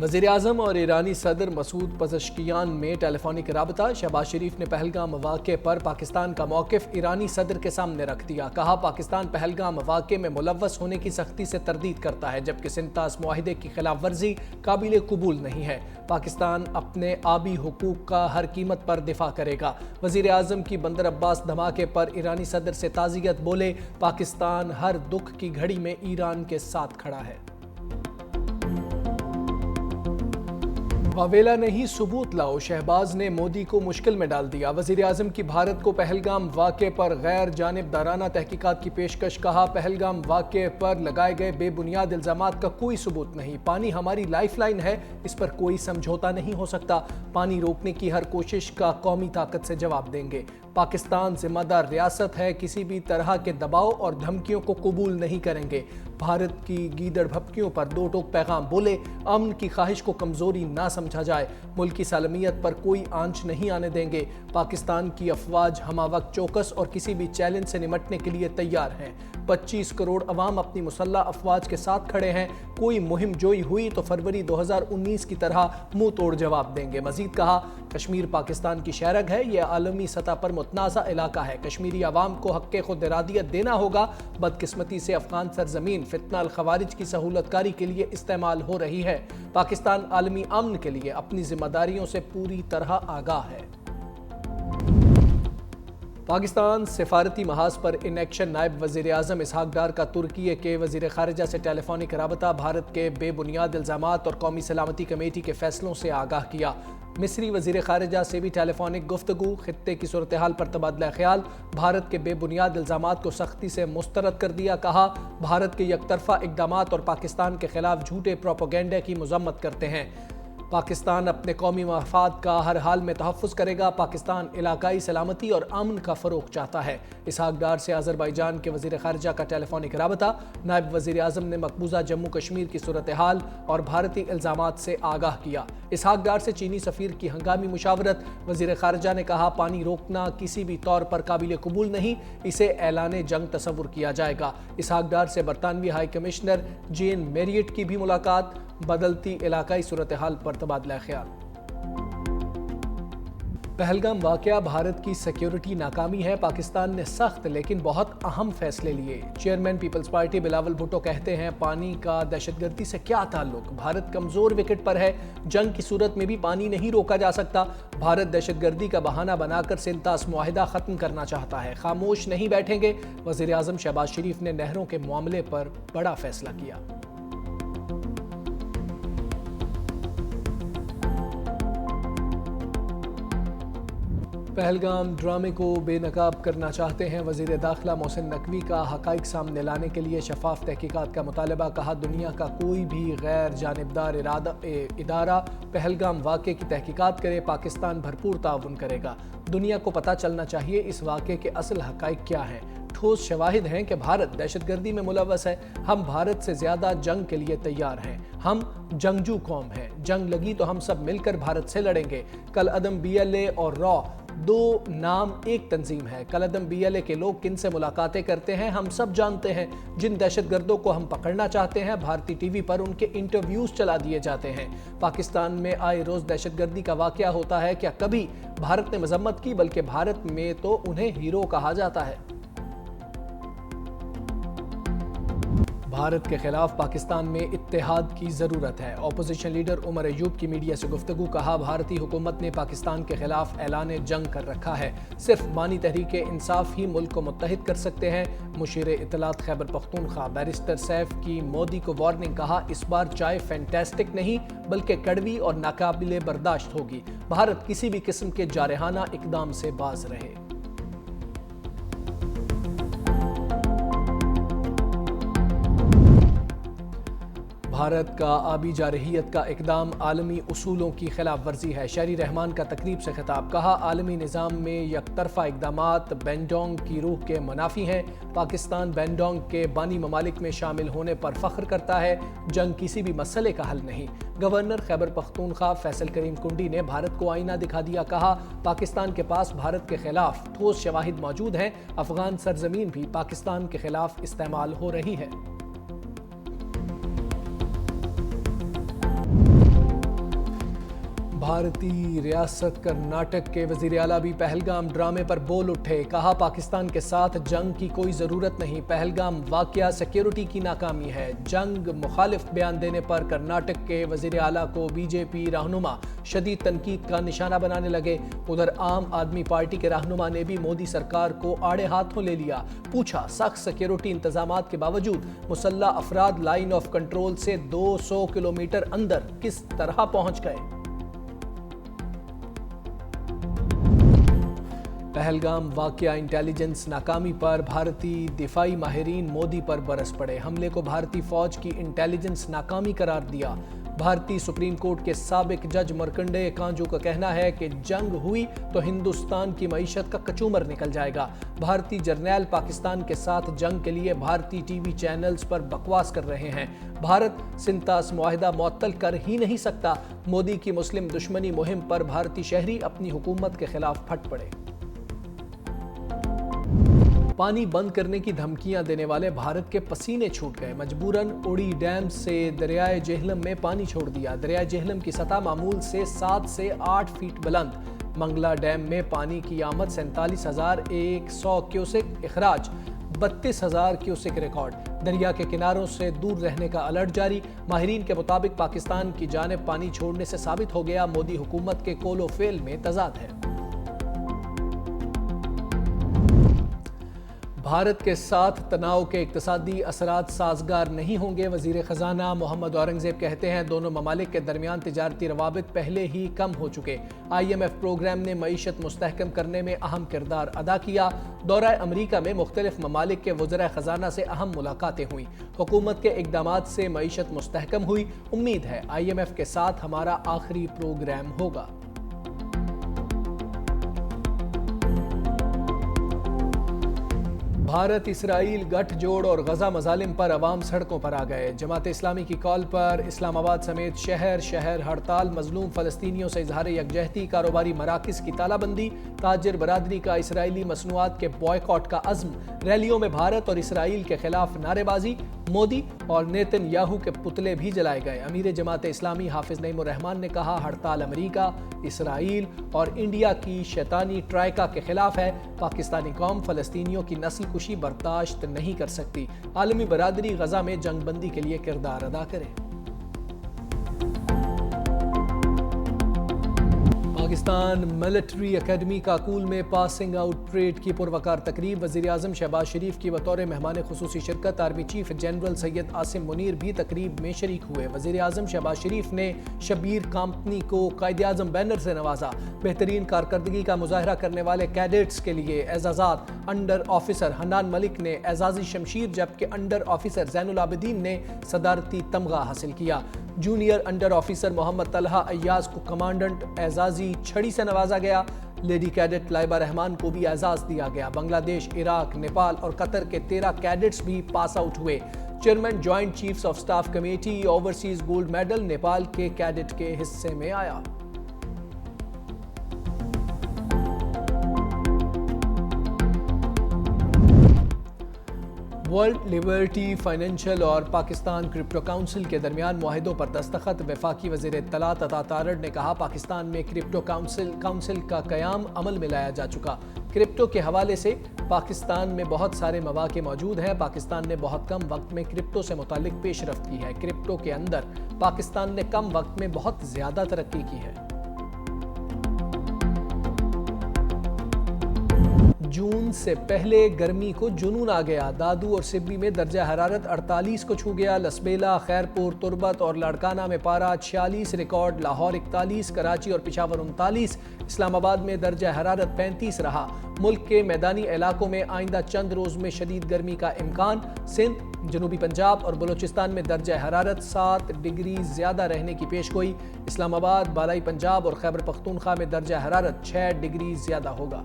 وزیر اعظم اور ایرانی صدر مسعود پزشکیان میں ٹیلی فونک رابطہ۔ شہباز شریف نے پہلگام واقعے پر پاکستان کا موقف ایرانی صدر کے سامنے رکھ دیا۔ کہا پاکستان پہلگام واقعے میں ملوث ہونے کی سختی سے تردید کرتا ہے، جبکہ سنتاس معاہدے کی خلاف ورزی قابل قبول نہیں ہے۔ پاکستان اپنے آبی حقوق کا ہر قیمت پر دفاع کرے گا۔ وزیر اعظم کی بندر عباس دھماکے پر ایرانی صدر سے تعزیت، بولے پاکستان ہر دکھ کی گھڑی میں ایران کے ساتھ کھڑا ہے۔ واویلا نہیں ثبوت لاؤ، شہباز نے مودی کو مشکل میں ڈال دیا۔ وزیر اعظم کی بھارت کو پہلگام واقعے پر غیر جانبدارانہ تحقیقات کی پیشکش۔ کہا پہلگام واقعے پر لگائے گئے بے بنیاد الزامات کا کوئی ثبوت نہیں۔ پانی ہماری لائف لائن ہے، اس پر کوئی سمجھوتا نہیں ہو سکتا۔ پانی روکنے کی ہر کوشش کا قومی طاقت سے جواب دیں گے۔ پاکستان ذمہ دار ریاست ہے، کسی بھی طرح کے دباؤ اور دھمکیوں کو قبول نہیں کریں گے۔ بھارت کی گیدڑ بھپکیوں پر دو ٹوک پیغام، بولے امن کی خواہش کو کمزوری نہ سمجھا جائے، ملک کی سالمیت پر کوئی آنچ نہیں آنے دیں گے۔ پاکستان کی افواج ہمہ وقت چوکس اور کسی بھی چیلنج سے نمٹنے کے لیے تیار ہیں۔ 25 کروڑ عوام اپنی مسلح افواج کے ساتھ کھڑے ہیں۔ کوئی مہم جوئی ہوئی تو فروری 2019 کی طرح منہ توڑ جواب دیں گے۔ مزید کہا کشمیر پاکستان کی شہرگ ہے، یہ عالمی سطح پر متنازع علاقہ ہے۔ کشمیری عوام کو حق خود ارادیت دینا ہوگا۔ بدقسمتی سے افغان سرزمین فتنہ الخوارج کی سہولت کاری کے لیے استعمال ہو رہی ہے۔ پاکستان عالمی امن کے لیے اپنی ذمہ داریوں سے پوری طرح آگاہ ہے۔ پاکستان سفارتی محاذ پر ان ایکشن، نائب وزیر اعظم اسحاق ڈار کا ترکی کے وزیر خارجہ سے ٹیلی فونک رابطہ۔ بھارت کے بے بنیاد الزامات اور قومی سلامتی کمیٹی کے فیصلوں سے آگاہ کیا۔ مصری وزیر خارجہ سے بھی ٹیلی فونک گفتگو، خطے کی صورتحال پر تبادلہ خیال۔ بھارت کے بے بنیاد الزامات کو سختی سے مسترد کر دیا۔ کہا بھارت کے یک طرفہ اقدامات اور پاکستان کے خلاف جھوٹے پروپیگنڈا کی مذمت کرتے ہیں۔ پاکستان اپنے قومی مفاد کا ہر حال میں تحفظ کرے گا۔ پاکستان علاقائی سلامتی اور امن کا فروغ چاہتا ہے۔ اسحاق ڈار سے آذربائیجان کے وزیر خارجہ کا ٹیلی فونک رابطہ۔ نائب وزیر اعظم نے مقبوضہ جموں کشمیر کی صورتحال اور بھارتی الزامات سے آگاہ کیا۔ اسحاق ڈار سے چینی سفیر کی ہنگامی مشاورت۔ وزیر خارجہ نے کہا پانی روکنا کسی بھی طور پر قابل قبول نہیں، اسے اعلان جنگ تصور کیا جائے گا۔ اسحاق ڈار سے برطانوی ہائی کمشنر جین میریٹ کی بھی ملاقات۔ بدلتی علاقائی صورتحال پر تبادلہ خیال۔ پہلگام واقعہ بھارت کی سیکیورٹی ناکامی ہے۔ پاکستان نے سخت لیکن بہت اہم فیصلے لیے۔ چیئرمین پیپلز پارٹی بلاول بھٹو کہتے ہیں پانی کا دہشت گردی سے کیا تعلق؟ بھارت کمزور وکٹ پر ہے، جنگ کی صورت میں بھی پانی نہیں روکا جا سکتا۔ بھارت دہشت گردی کا بہانہ بنا کر سنتاس معاہدہ ختم کرنا چاہتا ہے، خاموش نہیں بیٹھیں گے۔ وزیر اعظم شہباز شریف نے نہروں کے معاملے پر بڑا فیصلہ کیا۔ پہلگام ڈرامے کو بے نقاب کرنا چاہتے ہیں۔ وزیر داخلہ محسن نقوی کا حقائق سامنے لانے کے لیے شفاف تحقیقات کا مطالبہ۔ کہا دنیا کا کوئی بھی غیر جانبدار ادارہ پہلگام واقعے کی تحقیقات کرے، پاکستان بھرپور تعاون کرے گا۔ دنیا کو پتہ چلنا چاہیے اس واقعے کے اصل حقائق کیا ہیں۔ ٹھوس شواہد ہیں کہ بھارت دہشت گردی میں ملوث ہے۔ ہم بھارت سے زیادہ جنگ کے لیے تیار ہیں۔ ہم جنگجو قوم ہیں، جنگ لگی تو ہم سب مل کر بھارت سے لڑیں گے۔ کل عدم BLA اور را دو نام ایک تنظیم ہے۔ کل عدم BLA کے لوگ کن سے ملاقاتیں کرتے ہیں ہم سب جانتے ہیں۔ جن دہشت گردوں کو ہم پکڑنا چاہتے ہیں بھارتی ٹی وی پر ان کے انٹرویوز چلا دیے جاتے ہیں۔ پاکستان میں آئے روز دہشت گردی کا واقعہ ہوتا ہے، کیا کبھی بھارت نے مذمت کی؟ بلکہ بھارت میں تو انہیں ہیرو کہا جاتا ہے۔ بھارت کے خلاف پاکستان میں اتحاد کی ضرورت ہے۔ اپوزیشن لیڈر عمر ایوب کی میڈیا سے گفتگو۔ کہا بھارتی حکومت نے پاکستان کے خلاف اعلان جنگ کر رکھا ہے، صرف بانی تحریک انصاف ہی ملک کو متحد کر سکتے ہیں۔ مشیر اطلاعات خیبر پختونخوا بیرسٹر سیف کی مودی کو وارننگ۔ کہا اس بار چائے فینٹاسٹک نہیں بلکہ کڑوی اور ناقابل برداشت ہوگی۔ بھارت کسی بھی قسم کے جارحانہ اقدام سے باز رہے۔ بھارت کا آبی جارحیت کا اقدام عالمی اصولوں کی خلاف ورزی ہے۔ شہری رحمان کا تقریب سے خطاب۔ کہا عالمی نظام میں یک طرفہ اقدامات بینڈونگ کی روح کے منافی ہیں۔ پاکستان بینڈونگ کے بانی ممالک میں شامل ہونے پر فخر کرتا ہے، جنگ کسی بھی مسئلے کا حل نہیں۔ گورنر خیبر پختونخوا فیصل کریم کنڈی نے بھارت کو آئینہ دکھا دیا۔ کہا پاکستان کے پاس بھارت کے خلاف ٹھوس شواہد موجود ہیں، افغان سرزمین بھی پاکستان کے خلاف استعمال ہو رہی ہے۔ بھارتی ریاست کرناٹک کے وزیر اعلیٰ بھی پہلگام ڈرامے پر بول اٹھے. کہا پاکستان کے ساتھ جنگ کی کوئی ضرورت نہیں. پہلگام واقعہ سیکیورٹی کی ناکامی ہے. جنگ مخالف بیان دینے پر کرناٹک کے وزیر اعلیٰ کو بی جے پی رہنما شدید تنقید کا نشانہ بنانے لگے. ادھر عام آدمی پارٹی کے رہنما نے بھی مودی سرکار کو آڑے ہاتھوں لے لیا. پوچھا سخت سیکیورٹی انتظامات کے باوجود مسلح افراد لائن آف کنٹرول سے 200 کلومیٹر اندر کس طرح پہنچ گئے. پہلگام واقعہ انٹیلیجنس ناکامی پر بھارتی دفاعی ماہرین مودی پر برس پڑے. حملے کو بھارتی فوج کی انٹیلیجنس ناکامی قرار دیا. بھارتی سپریم کورٹ کے سابق جج مرکنڈے کانجو کا کہنا ہے کہ جنگ ہوئی تو ہندوستان کی معیشت کا کچومر نکل جائے گا. بھارتی جرنیل پاکستان کے ساتھ جنگ کے لیے بھارتی ٹی وی چینلز پر بکواس کر رہے ہیں. بھارت سنتاس معاہدہ معطل کر ہی نہیں سکتا. مودی کی مسلم دشمنی مہم پر بھارتی شہری اپنی حکومت کے خلاف پھٹ پڑے. پانی بند کرنے کی دھمکیاں دینے والے بھارت کے پسینے چھوٹ گئے. مجبوراً اوڑی ڈیم سے دریائے جہلم میں پانی چھوڑ دیا. دریائے جہلم کی سطح معمول سے 7 سے 8 فیٹ بلند. منگلا ڈیم میں پانی کی آمد 47,100 کیوسک، اخراج 32,000 کیوسک ریکارڈ. دریا کے کناروں سے دور رہنے کا الرٹ جاری. ماہرین کے مطابق پاکستان کی جانب پانی چھوڑنے سے ثابت ہو گیا مودی حکومت کے قول و فعل میں تضاد ہے. بھارت کے ساتھ تناؤ کے اقتصادی اثرات سازگار نہیں ہوں گے. وزیر خزانہ محمد اورنگزیب کہتے ہیں دونوں ممالک کے درمیان تجارتی روابط پہلے ہی کم ہو چکے. IMF پروگرام نے معیشت مستحکم کرنے میں اہم کردار ادا کیا. دورہ امریکہ میں مختلف ممالک کے وزراء خزانہ سے اہم ملاقاتیں ہوئیں. حکومت کے اقدامات سے معیشت مستحکم ہوئی. امید ہے IMF کے ساتھ ہمارا آخری پروگرام ہوگا. بھارت اسرائیل گٹھ جوڑ اور غزہ مظالم پر عوام سڑکوں پر آ گئے. جماعت اسلامی کی کال پر اسلام آباد سمیت شہر ہڑتال. مظلوم فلسطینیوں سے اظہار یکجہتی. کاروباری مراکز کی تالہ بندی. تاجر برادری کا اسرائیلی مصنوعات کے بائیکاٹ کا عزم. ریلیوں میں بھارت اور اسرائیل کے خلاف نعرے بازی. مودی اور نیتن یاہو کے پتلے بھی جلائے گئے. امیر جماعت اسلامی حافظ نعیم الرحمان نے کہا ہڑتال امریکہ، اسرائیل اور انڈیا کی شیطانی ٹرائیکا کے خلاف ہے. پاکستانی قوم فلسطینیوں کی نسل کشی برداشت نہیں کر سکتی. عالمی برادری غزہ میں جنگ بندی کے لیے کردار ادا کرے. پاکستان ملٹری اکیڈمی کاکول میں پاسنگ آؤٹ پریڈ کی پروقار تقریب. وزیر اعظم شہباز شریف کی بطور مہمان خصوصی شرکت. Army chief general Syed Asim Munir بھی تقریب میں شریک ہوئے. وزیر اعظم شہباز شریف نے شبیر کامپنی کو قائد اعظم بینر سے نوازا. بہترین کارکردگی کا مظاہرہ کرنے والے کیڈٹس کے لیے اعزازات. انڈر آفیسر حنان ملک نے اعزازی شمشیر جبکہ انڈر آفیسر زین العابدین نے صدارتی تمغہ حاصل کیا. جونیئر انڈر آفیسر محمد طلحہ ایاز کو کمانڈنٹ اعزازی چھڑی سے نوازا گیا. لیڈی کیڈٹ لائبہ رحمان کو بھی اعزاز دیا گیا. بنگلہ دیش، عراق، نیپال اور قطر کے 13 کیڈٹس بھی پاس آؤٹ ہوئے. Chairman joint chiefs of staff committee overseas gold medal Nepal کے کیڈٹ کے حصے میں آیا. ورلڈ لیبرٹی فائنینشل اور پاکستان کرپٹو کونسل کے درمیان معاہدوں پر دستخط. وفاقی وزیر اطلاعات عطا تارڑ نے کہا پاکستان میں کرپٹو کونسل کا قیام عمل میں لایا جا چکا. کرپٹو کے حوالے سے پاکستان میں بہت سارے مواقع موجود ہیں. پاکستان نے بہت کم وقت میں کرپٹو سے متعلق پیش رفت کی ہے. کرپٹو کے اندر پاکستان نے کم وقت میں بہت زیادہ ترقی کی ہے. جون سے پہلے گرمی کو جنون آ گیا. دادو اور سبی میں درجہ حرارت 48 کو چھو گیا. لسبیلا، خیرپور، تربت اور لاڑکانہ میں پارہ 46 ریکارڈ. لاہور 41، کراچی اور پشاور 39. اسلام آباد میں درجہ حرارت 35 رہا. ملک کے میدانی علاقوں میں آئندہ چند روز میں شدید گرمی کا امکان. سندھ، جنوبی پنجاب اور بلوچستان میں درجہ حرارت 7 ڈگری زیادہ رہنے کی پیش گوئی. اسلام آباد، بالائی پنجاب اور خیبر پختونخوا میں درجہ حرارت 6 ڈگری زیادہ ہوگا.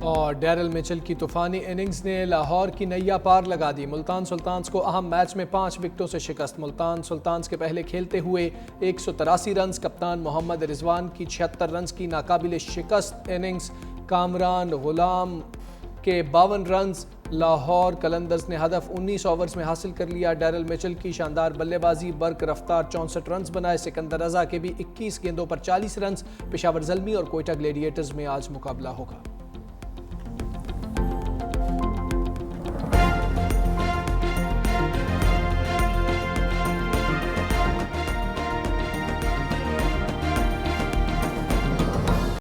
اور ڈیرل میچل کی طوفانی اننگز نے لاہور کی نیا پار لگا دی. ملتان سلطانز کو اہم میچ میں 5 وکٹوں سے شکست. ملتان سلطانز کے پہلے کھیلتے ہوئے 183 رنز. کپتان محمد رضوان کی 76 رنز کی ناقابل شکست اننگز. کامران غلام کے 52 رنز. لاہور قلندرز نے ہدف 19 اوورز میں حاصل کر لیا، ڈیرل میچل کی شاندار بلے بازی، برق رفتار 64 رنز بنائے، سکندر رضا کے بھی 21 گیندوں پر 40 رنز۔ پشاور زلمی اور کوئٹہ گلیڈیٹرز میں آج مقابلہ ہوگا۔